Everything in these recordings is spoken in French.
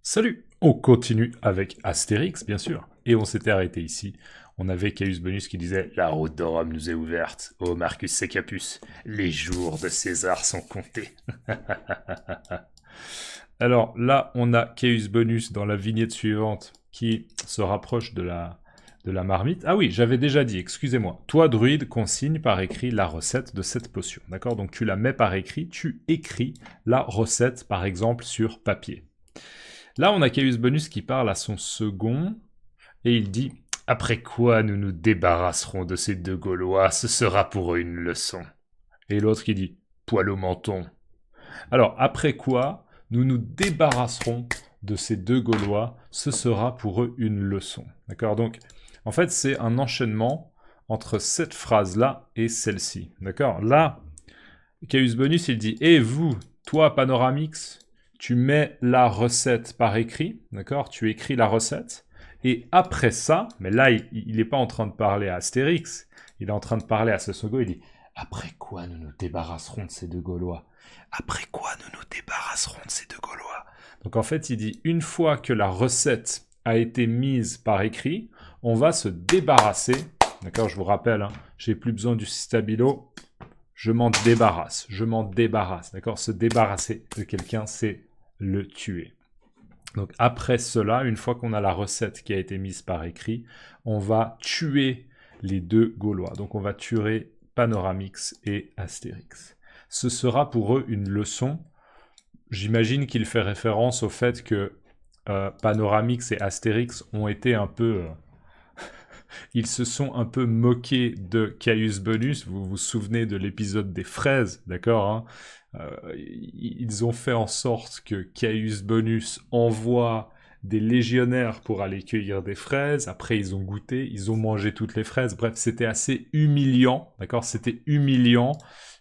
Salut! On continue avec Astérix, bien sûr. Et on s'était arrêté ici. On avait Caius Bonus qui disait « La route de Rome nous est ouverte. Ô Marcus Secapus, les jours de César sont comptés. » Alors là, on a Caius Bonus dans la vignette suivante qui se rapproche de la marmite. Ah oui, j'avais déjà dit, excusez-moi. Toi, druide, consigne par écrit la recette de cette potion. D'accord? Donc tu la mets par écrit, tu écris la recette, par exemple, sur papier. Là, on a Caius Bonus qui parle à son second, et il dit « Après quoi nous nous débarrasserons de ces deux Gaulois, ce sera pour eux une leçon. » Et l'autre qui dit « Poil au menton. » Alors, après quoi nous nous débarrasserons de ces deux Gaulois, ce sera pour eux une leçon. D'accord? Donc, en fait, c'est un enchaînement entre cette phrase-là et celle-ci. D'accord? Là, Caius Bonus, il dit « Et vous, toi, Panoramix, tu mets la recette par écrit, d'accord? Tu écris la recette, et après ça, mais là, il n'est pas en train de parler à Astérix, il est en train de parler à ce second, il dit « Après quoi nous nous débarrasserons de ces deux Gaulois? Après quoi nous nous débarrasserons de ces deux Gaulois ?» Donc en fait, il dit « Une fois que la recette a été mise par écrit, on va se débarrasser, d'accord? Je vous rappelle, hein, j'ai plus besoin du stabilo, je m'en débarrasse, d'accord? Se débarrasser de quelqu'un, c'est le tuer. Donc après cela, une fois qu'on a la recette qui a été mise par écrit, on va tuer les deux Gaulois. Donc on va tuer Panoramix et Astérix. Ce sera pour eux une leçon. J'imagine qu'il fait référence au fait que Panoramix et Astérix ont été un peu... ils se sont un peu moqués de Caius Bonus. Vous vous souvenez de l'épisode des fraises, d'accord, hein? Ils ont fait en sorte que Caius Bonus envoie des légionnaires pour aller cueillir des fraises. Après, ils ont goûté, ils ont mangé toutes les fraises. Bref, c'était assez humiliant, d'accord? C'était humiliant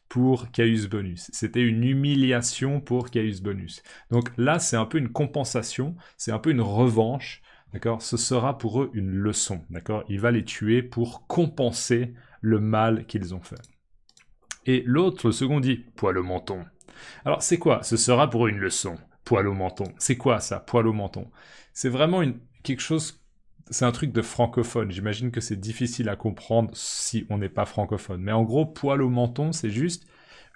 pour Caius Bonus. C'était une humiliation pour Caius Bonus. Donc là, c'est un peu une compensation, c'est un peu une revanche. D'accord? Ce sera pour eux une leçon. D'accord? Il va les tuer pour compenser le mal qu'ils ont fait. Et l'autre, le second, dit « Poil au menton ». Alors, c'est quoi? Ce sera pour eux une leçon. Poil au menton. C'est quoi ça? Poil au menton. C'est vraiment quelque chose... C'est un truc de francophone. J'imagine que c'est difficile à comprendre si on n'est pas francophone. Mais en gros, poil au menton, c'est juste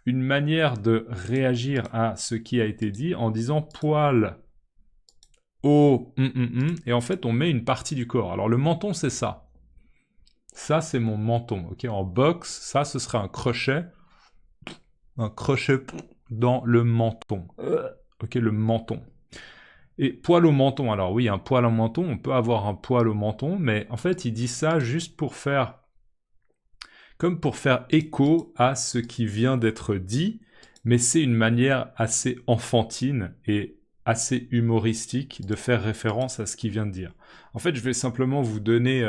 une manière de réagir à ce qui a été dit en disant poil au et en fait on met une partie du corps. Alors le menton c'est ça. Ça c'est mon menton, ok? En boxe, ça ce serait un crochet dans le menton. Ok, le menton. Et poil au menton, alors oui, un poil au menton, on peut avoir un poil au menton, mais en fait il dit ça juste pour faire... comme pour faire écho à ce qui vient d'être dit, mais c'est une manière assez enfantine et assez humoristique de faire référence à ce qu'il vient de dire. En fait, je vais simplement vous donner...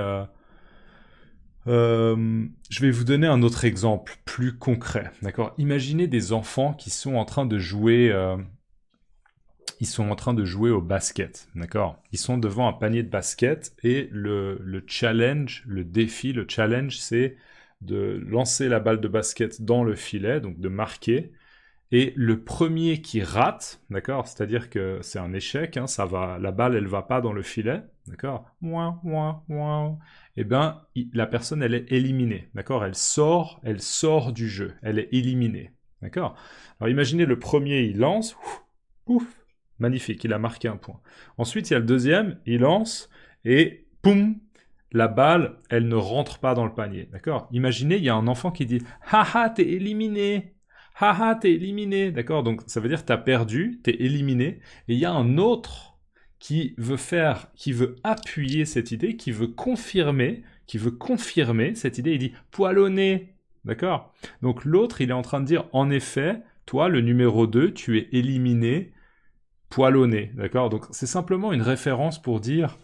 je vais vous donner un autre exemple plus concret, d'accord? Imaginez des enfants qui sont en train de jouer... ils sont en train de jouer au basket, d'accord? Ils sont devant un panier de basket et le challenge, le défi, le challenge, c'est de lancer la balle de basket dans le filet, donc de marquer. Et le premier qui rate, d'accord, c'est-à-dire que c'est un échec, hein, la balle elle va pas dans le filet, d'accord, et ben la personne elle est éliminée, d'accord, elle sort du jeu, elle est éliminée, d'accord. Alors imaginez le premier il lance, ouf, magnifique, il a marqué un point. Ensuite il y a le deuxième, il lance et poum, la balle elle ne rentre pas dans le panier, d'accord. Imaginez il y a un enfant qui dit haha t'es éliminé. Haha, t'es éliminé, d'accord? Donc ça veut dire que t'as perdu, t'es éliminé, et il y a un autre qui veut appuyer cette idée, qui veut confirmer cette idée, il dit poilonné, d'accord? Donc l'autre, il est en train de dire, en effet, toi, le numéro 2, tu es éliminé, poilonné, d'accord? Donc c'est simplement une référence pour dire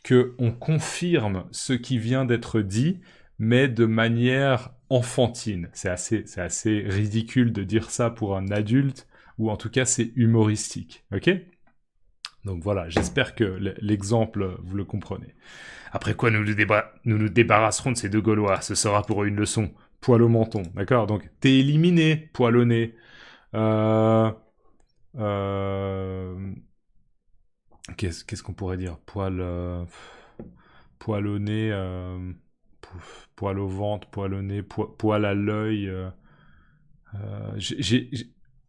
que on confirme ce qui vient d'être dit, mais de manière enfantine. C'est assez ridicule de dire ça pour un adulte, ou en tout cas c'est humoristique, ok? Donc voilà, j'espère que l'exemple, vous le comprenez. Après quoi nous nous débarrasserons de ces deux Gaulois, ce sera pour eux une leçon. Poil au menton, d'accord? Donc t'es éliminé, poilonné. Qu'est-ce qu'on pourrait dire? Poil au nez, poil au ventre, poil au nez, poil à l'œil.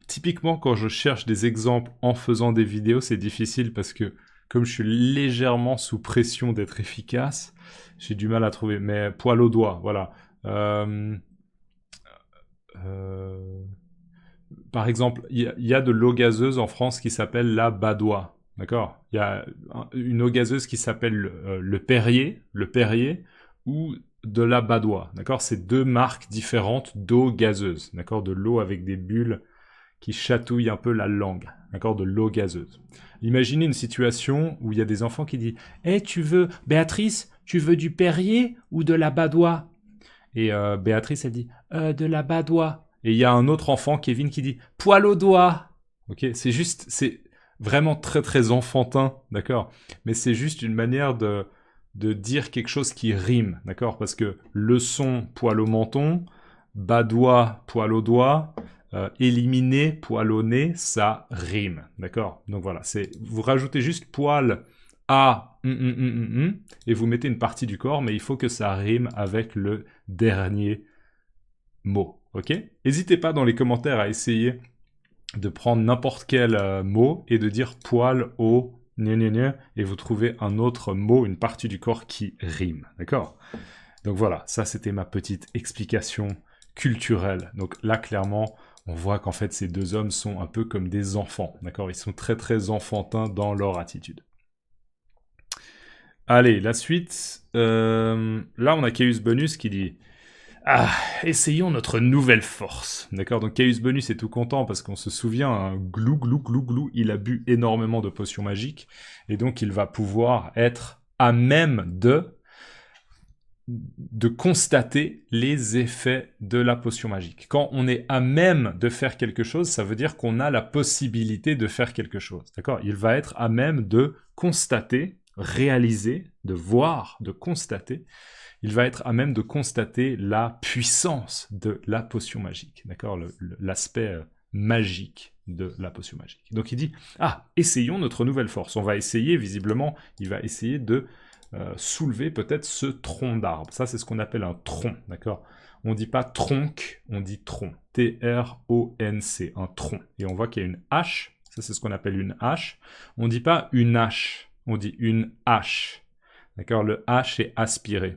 Typiquement, quand je cherche des exemples en faisant des vidéos, c'est difficile parce que comme je suis légèrement sous pression d'être efficace, j'ai du mal à trouver. Mais poil au doigt, voilà. Euh, euh, Par exemple, il y a de l'eau gazeuse en France qui s'appelle la Badois. D'accord. Il y a une eau gazeuse qui s'appelle le Perrier, ou de la Badois. D'accord. C'est deux marques différentes d'eau gazeuse. D'accord. De l'eau avec des bulles qui chatouillent un peu la langue. D'accord. De l'eau gazeuse. Imaginez une situation où il y a des enfants qui disent «Eh, Béatrice, tu veux du Perrier ou de la Badois?» Et Béatrice, elle dit de la Badois. Et il y a un autre enfant, Kevin, qui dit poil au doigt. Ok, c'est vraiment très très enfantin, d'accord. Mais c'est juste une manière de dire quelque chose qui rime, d'accord. Parce que le son poil au menton, Badois poil au doigt, éliminer poil au nez, ça rime, d'accord. Donc voilà, vous rajoutez juste poil à et vous mettez une partie du corps, mais il faut que ça rime avec le dernier mot, ok. N'hésitez pas dans les commentaires à essayer de prendre n'importe quel mot et de dire poil au et vous trouvez un autre mot, une partie du corps qui rime, d'accord. Donc voilà, ça c'était ma petite explication culturelle. Donc là, clairement, on voit qu'en fait, ces deux hommes sont un peu comme des enfants, d'accord. Ils sont très très enfantins dans leur attitude. Allez, la suite. Là, on a Caius Bonus qui dit ah, essayons notre nouvelle force. D'accord, donc Caius Bonus est tout content parce qu'on se souvient, hein, glou, glou, glou, glou, il a bu énormément de potions magiques et donc il va pouvoir être à même de constater les effets de la potion magique. Quand on est à même de faire quelque chose, ça veut dire qu'on a la possibilité de faire quelque chose. D'accord, il va être à même de constater, réaliser, de voir, de constater. Il va être à même de constater la puissance de la potion magique, d'accord, l'aspect magique de la potion magique. Donc il dit, ah, essayons notre nouvelle force. On va essayer, visiblement, il va essayer de soulever peut-être ce tronc d'arbre. Ça, c'est ce qu'on appelle un tronc, d'accord. On ne dit pas tronc, on dit tronc. T-R-O-N-C, un tronc. Et on voit qu'il y a une hache, ça c'est ce qu'on appelle une hache. On ne dit pas une hache, on dit une hache. D'accord, le H est aspiré.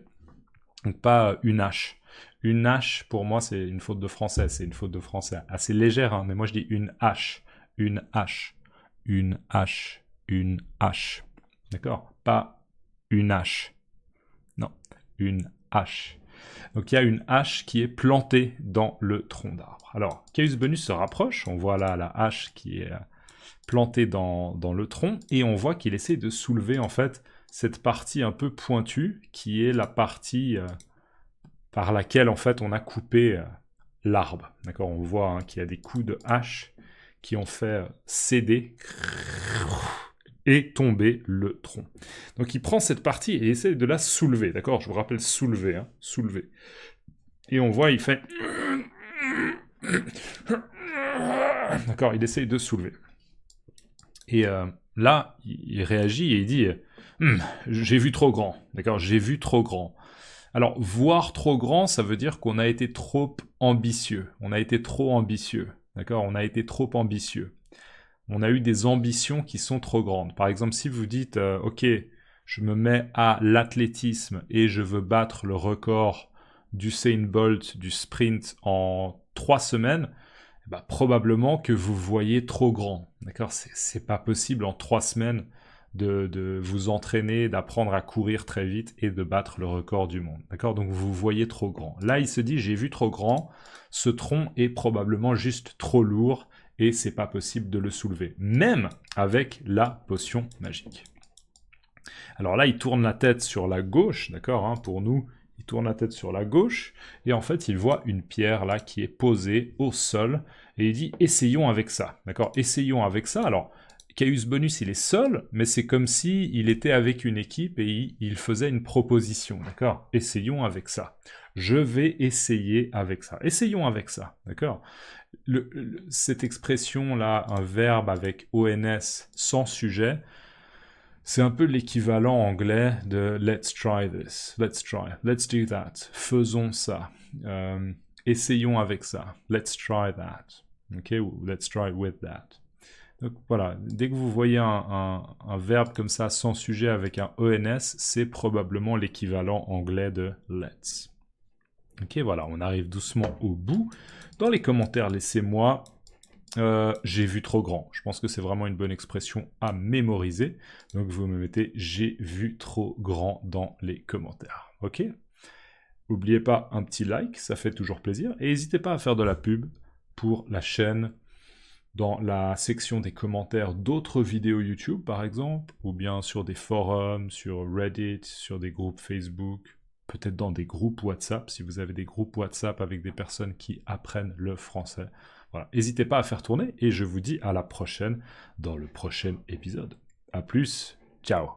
Donc pas une hache. Une hache, pour moi, c'est une faute de français. C'est une faute de français assez légère, hein, mais moi je dis une hache. Une hache. Une hache. Une hache. D'accord? Pas une hache. Non, une hache. Donc il y a une hache qui est plantée dans le tronc d'arbre. Alors, Caius Bonus se rapproche. On voit là la hache qui est plantée dans le tronc. Et on voit qu'il essaie de soulever, en fait, cette partie un peu pointue qui est la partie par laquelle en fait on a coupé l'arbre. D'accord, on voit hein, qu'il y a des coups de hache qui ont fait céder et tomber le tronc. Donc il prend cette partie et essaie de la soulever. D'accord, je vous rappelle soulever, hein, soulever. Et on voit il fait d'accord, il essaye de soulever. Et là, il réagit et il dit j'ai vu trop grand. D'accord, j'ai vu trop grand. Alors, voir trop grand, ça veut dire qu'on a été trop ambitieux. On a été trop ambitieux. D'accord, on a été trop ambitieux. On a eu des ambitions qui sont trop grandes. Par exemple, si vous dites ok, je me mets à l'athlétisme et je veux battre le record d'Usain Bolt du sprint en 3 semaines, bah, probablement que vous voyez trop grand. D'accord, c'est pas possible en 3 semaines de vous entraîner, d'apprendre à courir très vite et de battre le record du monde. D'accord, donc vous voyez trop grand. Là, il se dit, j'ai vu trop grand, ce tronc est probablement juste trop lourd et c'est pas possible de le soulever, même avec la potion magique. Alors là, il tourne la tête sur la gauche, d'accord, hein, pour nous, il tourne la tête sur la gauche, et en fait, il voit une pierre là qui est posée au sol, et il dit, essayons avec ça, d'accord, essayons avec ça. Alors, Caius Bonus, il est seul, mais c'est comme si il était avec une équipe et il faisait une proposition, d'accord, essayons avec ça. Je vais essayer avec ça. Essayons avec ça, d'accord. Cette expression-là, un verbe avec ONS sans sujet, C'est un peu l'équivalent anglais de let's try this, let's try, let's do that, faisons ça, essayons avec ça, let's try that, ok, ou let's try with that. Donc voilà, dès que vous voyez un verbe comme ça sans sujet avec un ENS, c'est probablement l'équivalent anglais de let's. Ok, voilà, on arrive doucement au bout. Dans les commentaires, laissez-moi j'ai vu trop grand. Je pense que c'est vraiment une bonne expression à mémoriser. Donc vous me mettez j'ai vu trop grand dans les commentaires. Ok? N'oubliez pas un petit like, ça fait toujours plaisir. Et n'hésitez pas à faire de la pub pour la chaîne dans la section des commentaires d'autres vidéos YouTube par exemple, ou bien sur des forums, sur Reddit, sur des groupes Facebook, peut-être dans des groupes WhatsApp, si vous avez des groupes WhatsApp avec des personnes qui apprennent le français. Voilà, n'hésitez pas à faire tourner et je vous dis à la prochaine dans le prochain épisode. A plus, ciao.